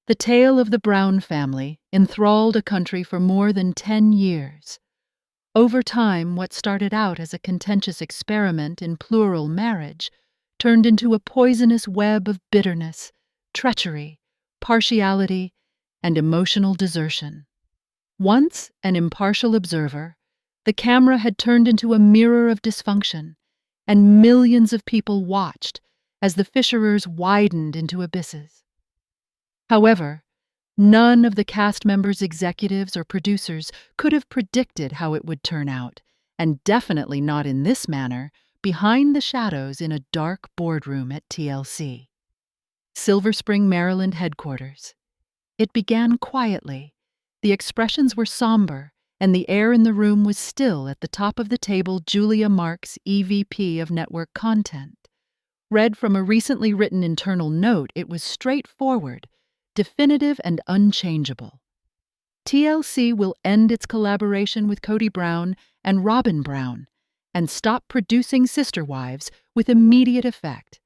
The tale of the Brown family enthralled a country for more than 10 years. Over time, what started out as a contentious experiment in plural marriage turned into a poisonous web of bitterness, treachery, partiality, and emotional desertion. Once an impartial observer, the camera had turned into a mirror of dysfunction, and millions of people watched as the fissurers widened into abysses. However, none of the cast members, executives, or producers could have predicted how it would turn out, and definitely not in this manner, behind the shadows in a dark boardroom at TLC. Silver Spring, Maryland headquarters. It began quietly. The expressions were somber, and the air in the room was still. At the top of the table, Julia Marks, EVP of Network Content. Read from a recently written internal note, it was straightforward, definitive, and unchangeable. TLC will end its collaboration with Kody Brown and Robyn Brown and stop producing Sister Wives with immediate effect.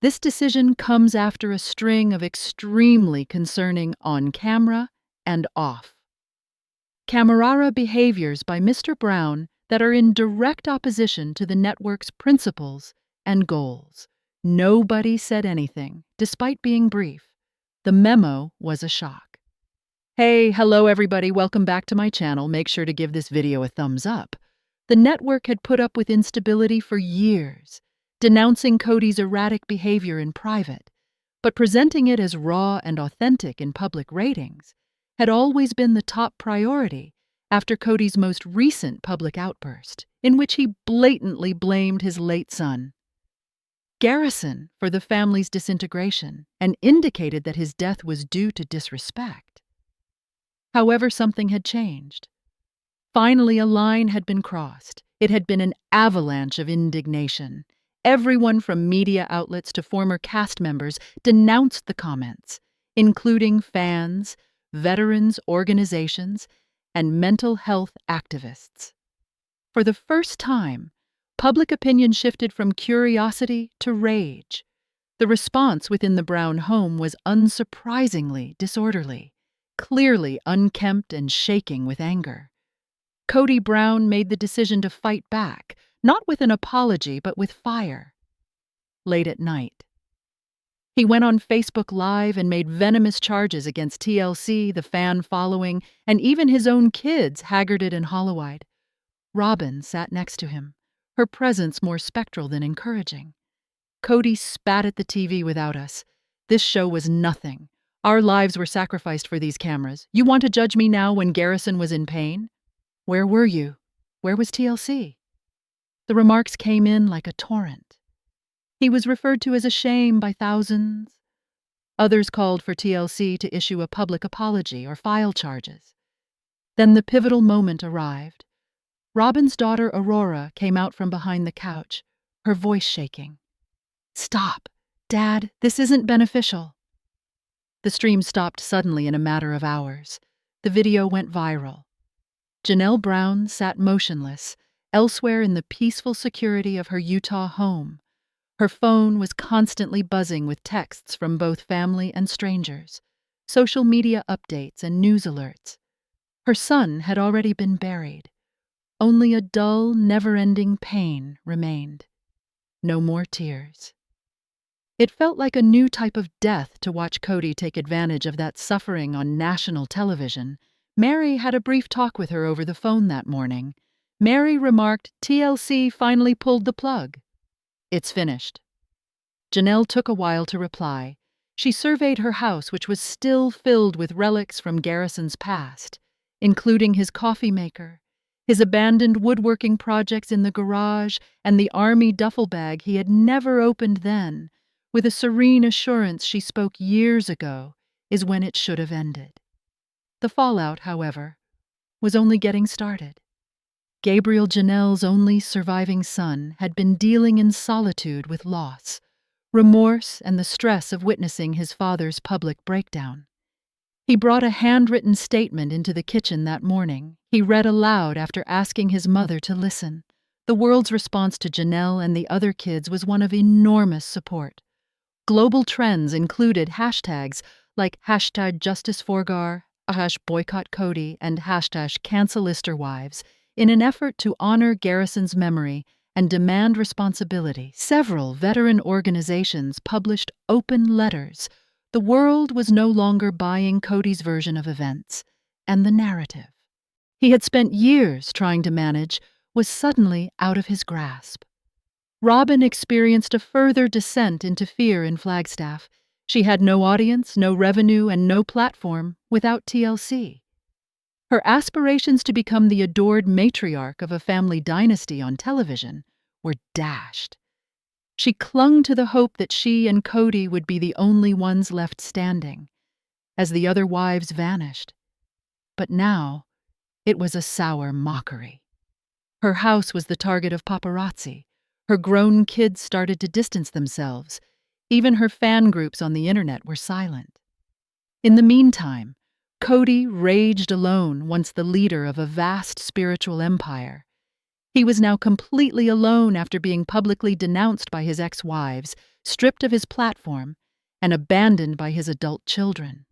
This decision comes after a string of extremely concerning on-camera and off-camera behaviors by Mr. Brown that are in direct opposition to the network's principles and goals. Nobody said anything, despite being brief. The memo was a shock. Hey, hello everybody, welcome back to my channel. Make sure to give this video a thumbs up. The network had put up with instability for years, denouncing Kody's erratic behavior in private, but presenting it as raw and authentic in public ratings had always been the top priority after Kody's most recent public outburst, in which he blatantly blamed his late son, Garrison, for the family's disintegration and indicated that his death was due to disrespect. However, something had changed. Finally, a line had been crossed. It had been an avalanche of indignation. Everyone from media outlets to former cast members denounced the comments, including fans, veterans organizations, and mental health activists. For the first time, public opinion shifted from curiosity to rage. The response within the Brown home was unsurprisingly disorderly, clearly unkempt and shaking with anger. Kody Brown made the decision to fight back, not with an apology, but with fire. Late at night, he went on Facebook Live and made venomous charges against TLC, the fan following, and even his own kids, haggarded and hollow-eyed. Robyn sat next to him, her presence more spectral than encouraging. Kody spat at the TV without us. This show was nothing. Our lives were sacrificed for these cameras. You want to judge me now when Garrison was in pain? Where were you? Where was TLC? The remarks came in like a torrent. He was referred to as a shame by thousands. Others called for TLC to issue a public apology or file charges. Then the pivotal moment arrived. Robyn's daughter, Aurora, came out from behind the couch, her voice shaking. "Stop, Dad, this isn't beneficial." The stream stopped suddenly in a matter of hours. The video went viral. Janelle Brown sat motionless, elsewhere in the peaceful security of her Utah home. Her phone was constantly buzzing with texts from both family and strangers, social media updates and news alerts. Her son had already been buried. Only a dull, never-ending pain remained. No more tears. It felt like a new type of death to watch Kody take advantage of that suffering on national television. Mary had a brief talk with her over the phone that morning. Mary remarked, "TLC finally pulled the plug. It's finished." Janelle took a while to reply. She surveyed her house, which was still filled with relics from Garrison's past, including his coffee maker, his abandoned woodworking projects in the garage, and the army duffel bag he had never opened then. With a serene assurance she spoke years ago is when it should have ended. The fallout, however, was only getting started. Gabriel, Janelle's only surviving son, had been dealing in solitude with loss, remorse, and the stress of witnessing his father's public breakdown. He brought a handwritten statement into the kitchen that morning. He read aloud after asking his mother to listen. The world's response to Janelle and the other kids was one of enormous support. Global trends included hashtags like #JusticeForGar, #BoycottKody, and #CancelSisterWives, in an effort to honor Garrison's memory and demand responsibility. Several veteran organizations published open letters. The world was no longer buying Kody's version of events, and the narrative he had spent years trying to manage was suddenly out of his grasp. Robyn experienced a further descent into fear in Flagstaff. She had no audience, no revenue, and no platform without TLC. Her aspirations to become the adored matriarch of a family dynasty on television were dashed. She clung to the hope that she and Kody would be the only ones left standing, as the other wives vanished. But now, it was a sour mockery. Her house was the target of paparazzi. Her grown kids started to distance themselves. Even her fan groups on the internet were silent. In the meantime, Kody raged alone, once the leader of a vast spiritual empire. He was now completely alone after being publicly denounced by his ex-wives, stripped of his platform, and abandoned by his adult children.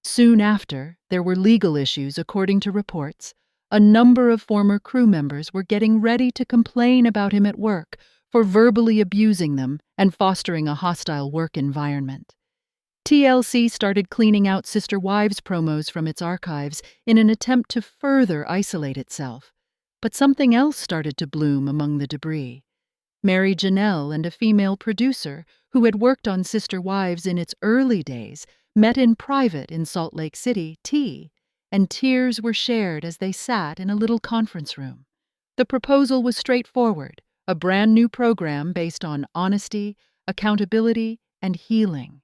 Soon after, there were legal issues. According to reports, a number of former crew members were getting ready to complain about him at work for verbally abusing them and fostering a hostile work environment. TLC started cleaning out Sister Wives promos from its archives in an attempt to further isolate itself. But something else started to bloom among the debris. Mary Janelle and a female producer who had worked on Sister Wives in its early days met in private in Salt Lake City, and tears were shared as they sat in a little conference room. The proposal was straightforward, a brand new program based on honesty, accountability, and healing.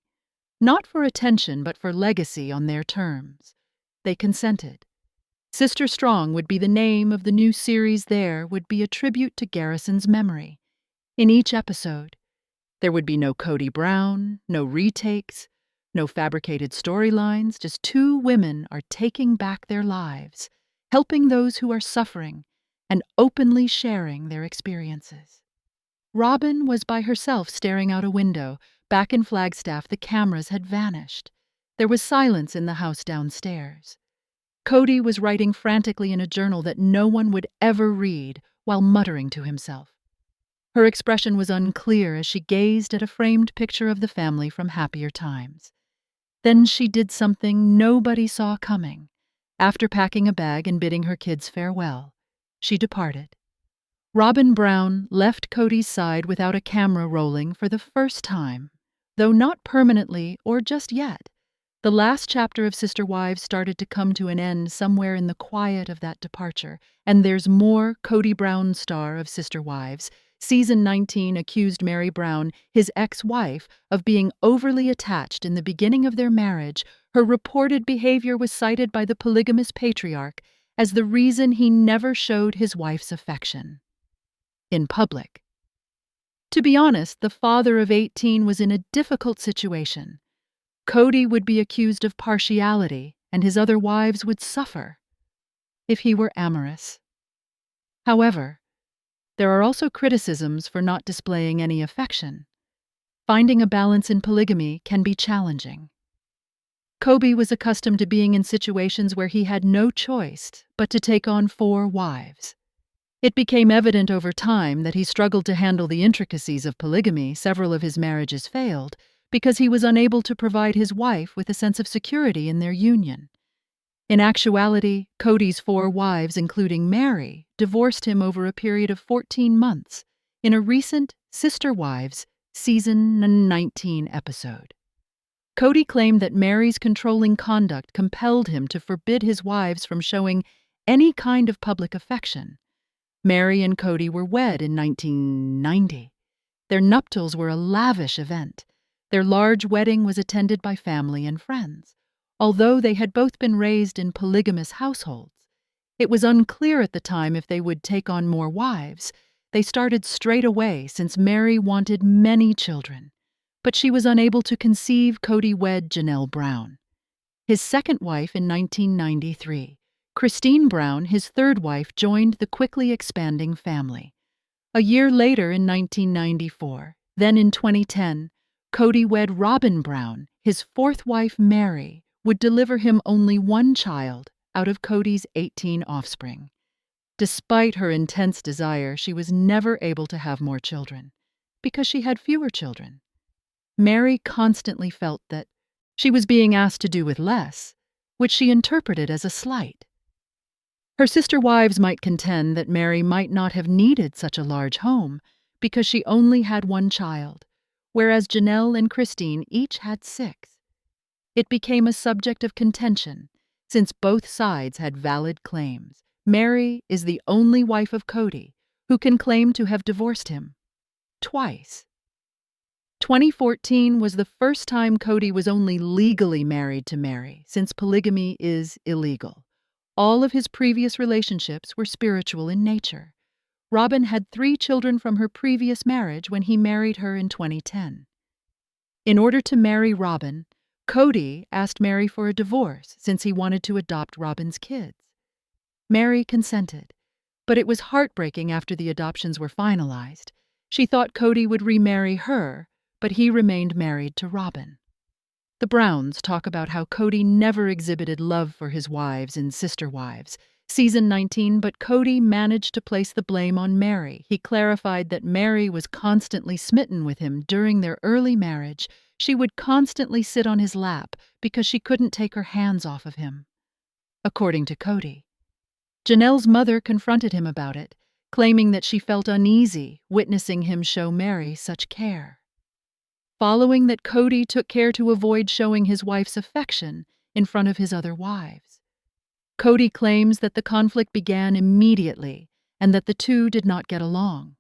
Not for attention, but for legacy on their terms. They consented. Sister Strong would be the name of the new series. There would be a tribute to Garrison's memory. In each episode, there would be no Kody Brown, no retakes, no fabricated storylines. Just two women are taking back their lives, helping those who are suffering, and openly sharing their experiences. Robyn was by herself staring out a window. Back in Flagstaff, the cameras had vanished. There was silence in the house downstairs. Kody was writing frantically in a journal that no one would ever read, while muttering to himself. Her expression was unclear as she gazed at a framed picture of the family from happier times. Then she did something nobody saw coming. After packing a bag and bidding her kids farewell, she departed. Robyn Brown left Kody's side without a camera rolling for the first time, though not permanently or just yet. The last chapter of Sister Wives started to come to an end somewhere in the quiet of that departure, and there's more. Kody Brown, star of Sister Wives, Season 19, accused Mary Brown, his ex-wife, of being overly attached in the beginning of their marriage. Her reported behavior was cited by the polygamous patriarch as the reason he never showed his wife's affection in public. To be honest, the father of 18 was in a difficult situation. Kody would be accused of partiality, and his other wives would suffer if he were amorous. However, there are also criticisms for not displaying any affection. Finding a balance in polygamy can be challenging. Kody was accustomed to being in situations where he had no choice but to take on 4 wives. It became evident over time that he struggled to handle the intricacies of polygamy. Several of his marriages failed because he was unable to provide his wife with a sense of security in their union. In actuality, Kody's 4 wives, including Mary, divorced him over a period of 14 months in a recent Sister Wives Season 19 episode. Kody claimed that Mary's controlling conduct compelled him to forbid his wives from showing any kind of public affection. Mary and Kody were wed in 1990. Their nuptials were a lavish event. Their large wedding was attended by family and friends. Although they had both been raised in polygamous households, it was unclear at the time if they would take on more wives. They started straight away since Mary wanted many children, but she was unable to conceive. Kody wed Janelle Brown, his second wife, in 1993. Christine Brown, his third wife, joined the quickly expanding family. A year later, in 1994, then in 2010, Kody wed Robyn Brown, his fourth wife, Mary, would deliver him only one child out of Kody's 18 offspring. Despite her intense desire, she was never able to have more children, because she had fewer children. Mary constantly felt that she was being asked to do with less, which she interpreted as a slight. Her sister wives might contend that Mary might not have needed such a large home because she only had one child, whereas Janelle and Christine each had 6. It became a subject of contention, since both sides had valid claims. Mary is the only wife of Kody who can claim to have divorced him twice. 2014 was the first time Kody was only legally married to Mary, since polygamy is illegal. All of his previous relationships were spiritual in nature. Robyn had 3 children from her previous marriage when he married her in 2010. In order to marry Robyn, Kody asked Mary for a divorce since he wanted to adopt Robyn's kids. Mary consented, but it was heartbreaking after the adoptions were finalized. She thought Kody would remarry her, but he remained married to Robyn. The Browns talk about how Kody never exhibited love for his wives in Sister Wives, Season 19, but Kody managed to place the blame on Mary. He clarified that Mary was constantly smitten with him during their early marriage. She would constantly sit on his lap because she couldn't take her hands off of him. According to Kody, Janelle's mother confronted him about it, claiming that she felt uneasy witnessing him show Mary such care. Following that, Kody took care to avoid showing his wife's affection in front of his other wives. Kody claims that the conflict began immediately and that the two did not get along.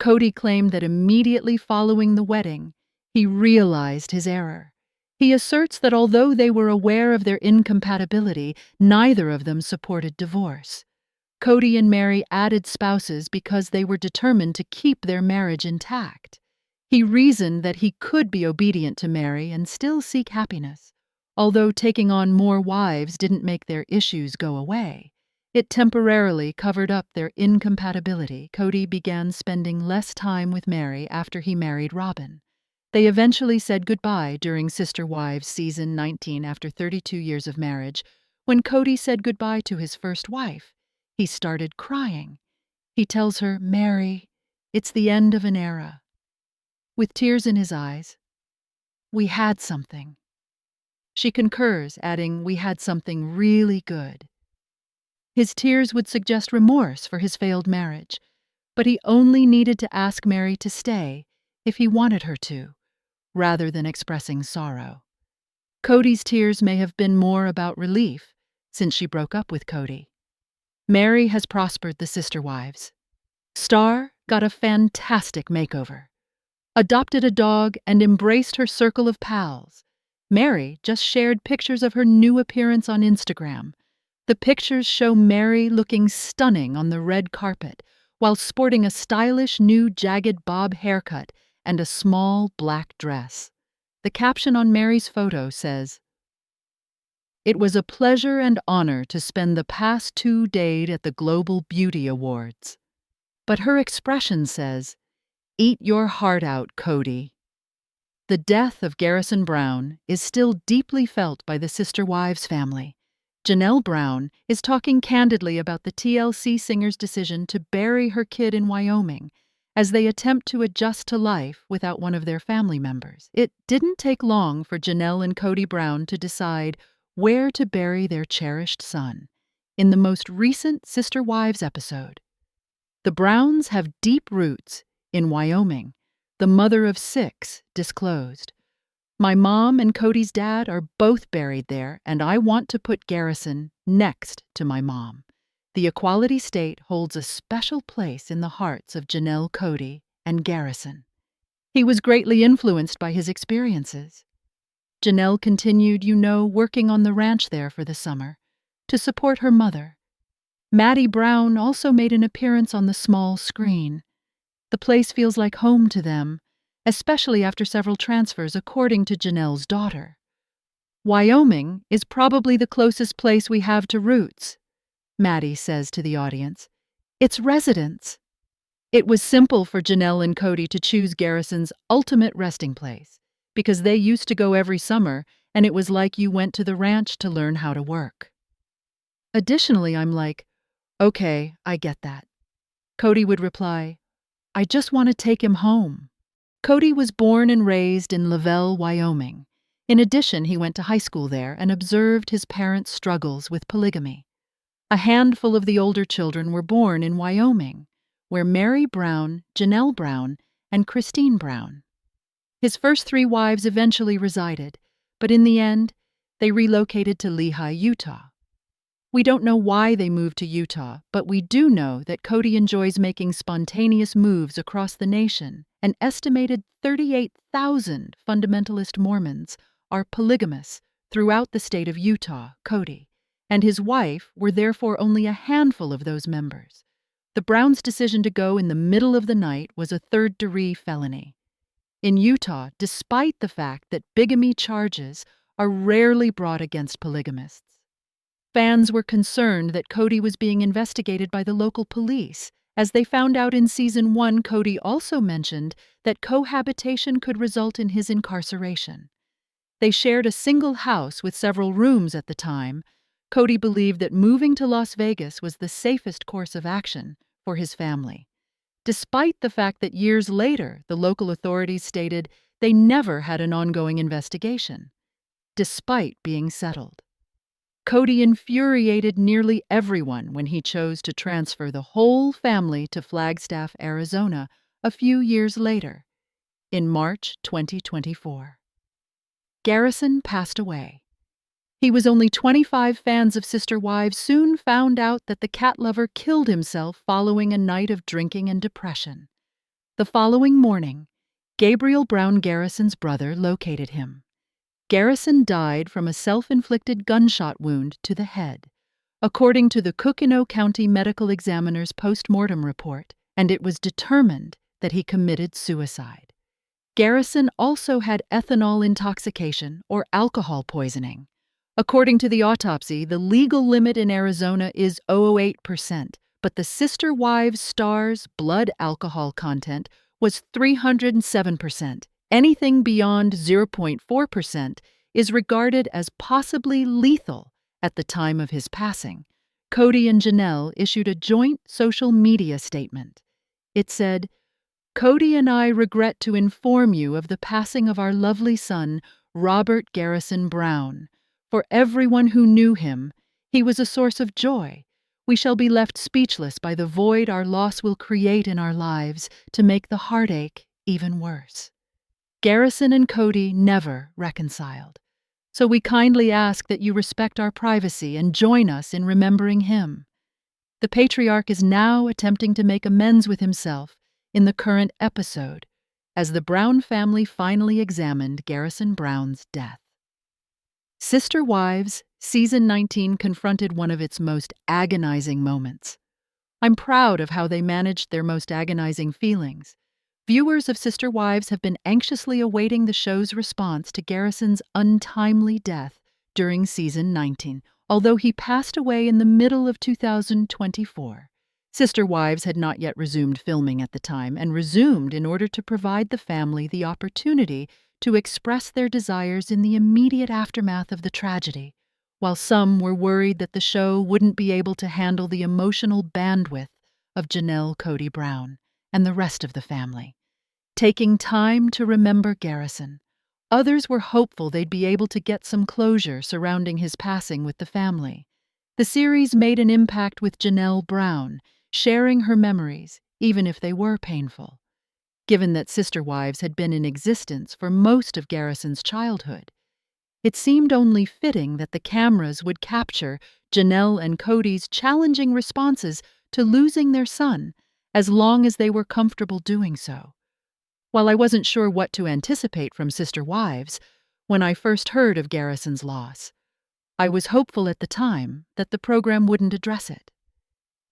Kody claimed that immediately following the wedding, he realized his error. He asserts that although they were aware of their incompatibility, neither of them supported divorce. Kody and Mary added spouses because they were determined to keep their marriage intact. He reasoned that he could be obedient to Mary and still seek happiness. Although taking on more wives didn't make their issues go away, it temporarily covered up their incompatibility. Kody began spending less time with Mary after he married Robyn. They eventually said goodbye during Sister Wives Season 19 after 32 years of marriage. When Kody said goodbye to his first wife, he started crying. He tells her, "Mary, it's the end of an era." With tears in his eyes, "We had something." She concurs, adding, "We had something really good." His tears would suggest remorse for his failed marriage, but he only needed to ask Mary to stay if he wanted her to, rather than expressing sorrow. Kody's tears may have been more about relief since she broke up with Kody. Mary has prospered the Sister Wives. Star got a fantastic makeover, adopted a dog, and embraced her circle of pals. Mary just shared pictures of her new appearance on Instagram. The pictures show Mary looking stunning on the red carpet while sporting a stylish new jagged bob haircut and a small black dress. The caption on Mary's photo says, "It was a pleasure and honor to spend the past 2 days at the Global Beauty Awards." But her expression says, "Eat your heart out, Kody." The death of Garrison Brown is still deeply felt by the Sister Wives family. Janelle Brown is talking candidly about the TLC singer's decision to bury her kid in Wyoming as they attempt to adjust to life without one of their family members. It didn't take long for Janelle and Kody Brown to decide where to bury their cherished son in the most recent Sister Wives episode. The Browns have deep roots in Wyoming. The mother of 6 disclosed, "My mom and Kody's dad are both buried there, and I want to put Garrison next to my mom." The Equality State holds a special place in the hearts of Janelle, Kody, and Garrison. He was greatly influenced by his experiences. Janelle continued, working on the ranch there for the summer to support her mother. Maddie Brown also made an appearance on the small screen. The place feels like home to them, especially after several transfers, according to Janelle's daughter. "Wyoming is probably the closest place we have to roots," Maddie says to the audience. "It's residence." It was simple for Janelle and Kody to choose Garrison's ultimate resting place because they used to go every summer, and it was like you went to the ranch to learn how to work. Additionally, I'm like, okay, I get that. Kody would reply, I just want to take him home. Kody was born and raised in Lavelle, Wyoming. In addition, he went to high school there and observed his parents' struggles with polygamy. A handful of the older children were born in Wyoming, where Mary Brown, Janelle Brown, and Christine Brown. His first 3 wives eventually resided, but in the end, they relocated to Lehi, Utah. We don't know why they moved to Utah, but we do know that Kody enjoys making spontaneous moves across the nation. An estimated 38,000 fundamentalist Mormons are polygamous throughout the state of Utah, Kody, and his wife were therefore only a handful of those members. The Browns' decision to go in the middle of the night was a third-degree felony. In Utah, despite the fact that bigamy charges are rarely brought against polygamists, fans were concerned that Kody was being investigated by the local police. As they found out in Season 1, Kody also mentioned that cohabitation could result in his incarceration. They shared a single house with several rooms at the time. Kody believed that moving to Las Vegas was the safest course of action for his family, despite the fact that years later the local authorities stated they never had an ongoing investigation, despite being settled. Kody infuriated nearly everyone when he chose to transfer the whole family to Flagstaff, Arizona, a few years later, in March 2024. Garrison passed away. He was only 25. Fans of Sister Wives soon found out that the cat lover killed himself following a night of drinking and depression. The following morning, Gabriel Brown, Garrison's brother, located him. Garrison died from a self-inflicted gunshot wound to the head, according to the Cookino County Medical Examiner's post-mortem report, and it was determined that he committed suicide. Garrison also had ethanol intoxication or alcohol poisoning. According to the autopsy, the legal limit in Arizona is 0.08%, but the Sister Wives star's blood alcohol content was 307%. Anything beyond 0.4% is regarded as possibly lethal at the time of his passing. Kody and Janelle issued a joint social media statement. It said, Kody and I regret to inform you of the passing of our lovely son, Robert Garrison Brown. For everyone who knew him, he was a source of joy. We shall be left speechless by the void our loss will create in our lives to make the heartache even worse. Garrison and Kody never reconciled, so we kindly ask that you respect our privacy and join us in remembering him. The patriarch is now attempting to make amends with himself in the current episode, as the Brown family finally examined Garrison Brown's death. Sister Wives, Season 19 confronted one of its most agonizing moments. I'm proud of how they managed their most agonizing feelings. Viewers of Sister Wives have been anxiously awaiting the show's response to Garrison's untimely death during Season 19. Although he passed away in the middle of 2024, Sister Wives had not yet resumed filming at the time, and resumed in order to provide the family the opportunity to express their desires in the immediate aftermath of the tragedy, while some were worried that the show wouldn't be able to handle the emotional bandwidth of Janelle Kody Brown and the rest of the family. Taking time to remember Garrison, others were hopeful they'd be able to get some closure surrounding his passing with the family. The series made an impact with Janelle Brown, sharing her memories, even if they were painful. Given that Sister Wives had been in existence for most of Garrison's childhood, it seemed only fitting that the cameras would capture Janelle and Kody's challenging responses to losing their son, as long as they were comfortable doing so. While I wasn't sure what to anticipate from Sister Wives when I first heard of Garrison's loss, I was hopeful at the time that the program wouldn't address it.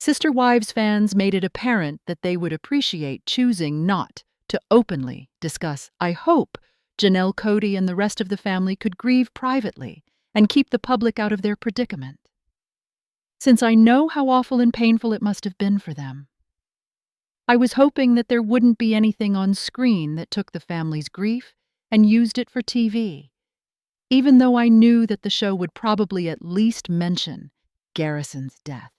Sister Wives fans made it apparent that they would appreciate choosing not to openly discuss. I hope Janelle, Kody, and the rest of the family could grieve privately and keep the public out of their predicament, since I know how awful and painful it must have been for them. I was hoping that there wouldn't be anything on screen that took the family's grief and used it for TV, even though I knew that the show would probably at least mention Garrison's death.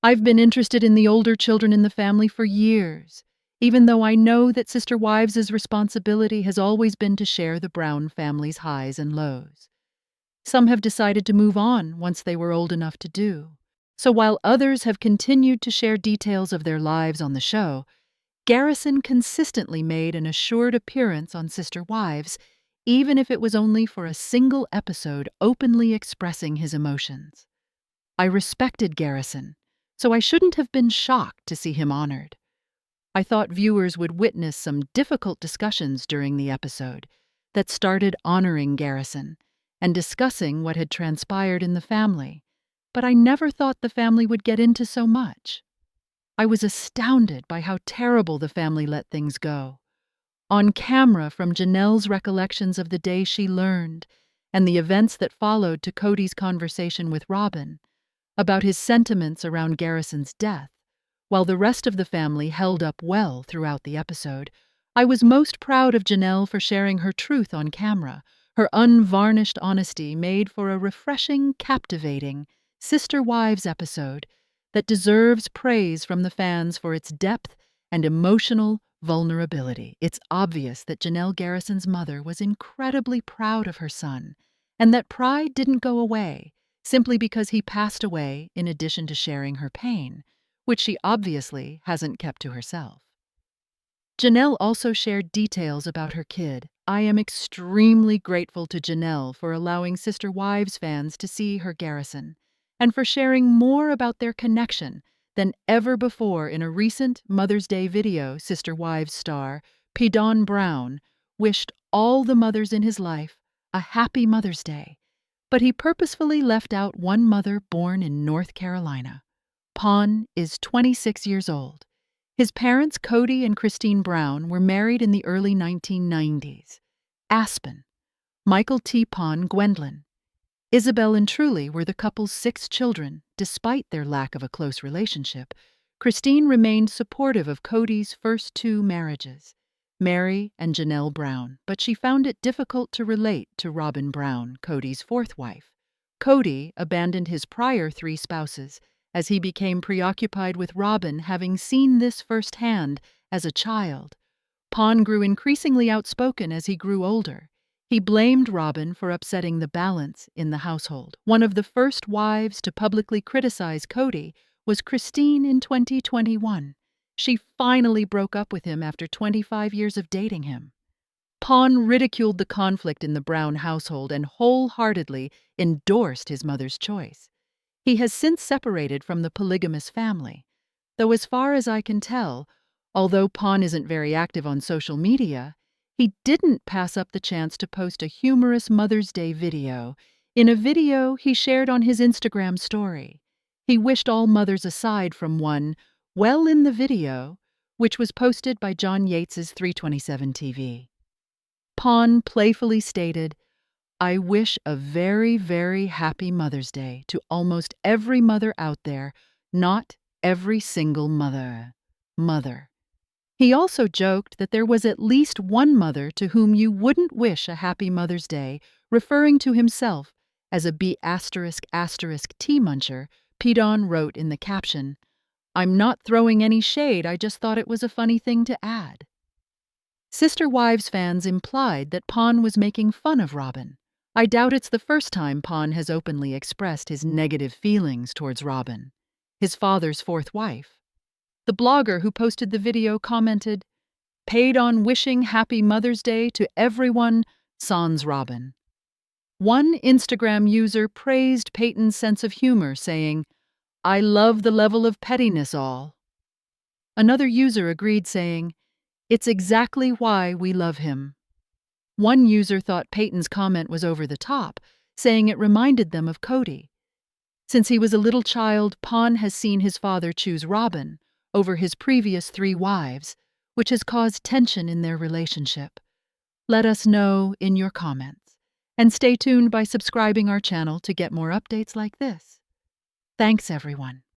I've been interested in the older children in the family for years, even though I know that Sister Wives' responsibility has always been to share the Brown family's highs and lows. Some have decided to move on once they were old enough to do. So while others have continued to share details of their lives on the show, Garrison consistently made an assured appearance on Sister Wives, even if it was only for a single episode openly expressing his emotions. I respected Garrison, so I shouldn't have been shocked to see him honored. I thought viewers would witness some difficult discussions during the episode that started honoring Garrison and discussing what had transpired in the family, but I never thought the family would get into so much. I was astounded by how terrible the family let things go. On camera from Janelle's recollections of the day she learned and the events that followed to Kody's conversation with Robyn about his sentiments around Garrison's death, while the rest of the family held up well throughout the episode, I was most proud of Janelle for sharing her truth on camera. Her unvarnished honesty made for a refreshing, captivating Sister Wives episode that deserves praise from the fans for its depth and emotional vulnerability. It's obvious that Janelle Garrison's mother was incredibly proud of her son, and that pride didn't go away simply because he passed away in addition to sharing her pain, which she obviously hasn't kept to herself. Janelle also shared details about her kid. I am extremely grateful to Janelle for allowing Sister Wives fans to see her Garrison, and for sharing more about their connection than ever before. In a recent Mother's Day video, Sister Wives star Kody Brown wished all the mothers in his life a happy Mother's Day, but he purposefully left out one mother born in North Carolina. Pon is 26 years old. His parents, Kody and Christine Brown, were married in the early 1990s. Aspen, Michael T. Pon, Gwendolyn, Isabel and Truly were the couple's 6 children. Despite their lack of a close relationship, Christine remained supportive of Kody's first 2 marriages, Mary and Janelle Brown, but she found it difficult to relate to Robyn Brown, Kody's 4th wife. Kody abandoned his prior 3 spouses as he became preoccupied with Robyn, having seen this firsthand as a child. Pon grew increasingly outspoken as he grew older. He blamed Robyn for upsetting the balance in the household. One of the first wives to publicly criticize Kody was Christine in 2021. She finally broke up with him after 25 years of dating him. Pon ridiculed the conflict in the Brown household and wholeheartedly endorsed his mother's choice. He has since separated from the polygamous family, though as far as I can tell, although Pon isn't very active on social media, he didn't pass up the chance to post a humorous Mother's Day video. In a video he shared on his Instagram story, he wished all mothers aside from one well in the video, which was posted by John Yates's 327 TV. Pon playfully stated, "I wish a very, very happy Mother's Day to almost every mother out there, not every single mother." He also joked that there was at least one mother to whom you wouldn't wish a happy Mother's Day, referring to himself as a B***** tea muncher. Kody wrote in the caption, "I'm not throwing any shade, I just thought it was a funny thing to add." Sister Wives fans implied that Pon was making fun of Robyn. I doubt it's the first time Pon has openly expressed his negative feelings towards Robyn, his father's 4th wife. The blogger who posted the video commented, "Paid on wishing happy Mother's Day to everyone, sans Robyn." One Instagram user praised Peyton's sense of humor, saying, "I love the level of pettiness all." Another user agreed, saying, "It's exactly why we love him." One user thought Peyton's comment was over the top, saying it reminded them of Kody. Since he was a little child, Pon has seen his father choose Robyn over his previous 3 wives, which has caused tension in their relationship. Let us know in your comments, and stay tuned by subscribing our channel to get more updates like this. Thanks, everyone.